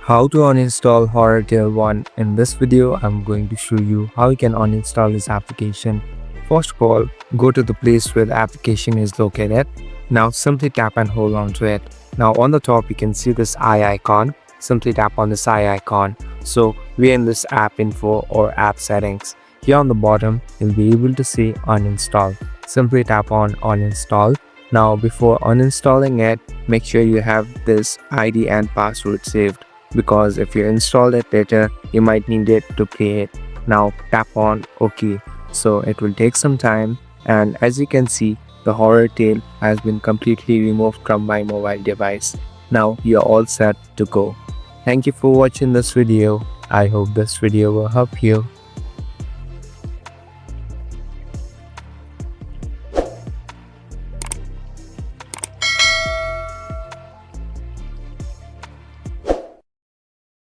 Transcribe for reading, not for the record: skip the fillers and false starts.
How to uninstall Horror Tale 1. In this video, I'm going to show you how you can uninstall this application. First of all, go to the place where the application is located. Now simply tap and hold on to it. Now on the top, you can see this eye icon. Simply tap on this eye icon. So we're in this app info or app settings. Here on the bottom, you'll be able to see uninstall. Simply tap on uninstall. Now before uninstalling it, make sure you have this ID and password saved, because if you install it later, you might need it to play it. Now tap on OK. So it will take some time, and as you can see, the Horror Tale has been completely removed from my mobile device. Now you're all set to go. Thank you for watching this video. I hope this video will help you.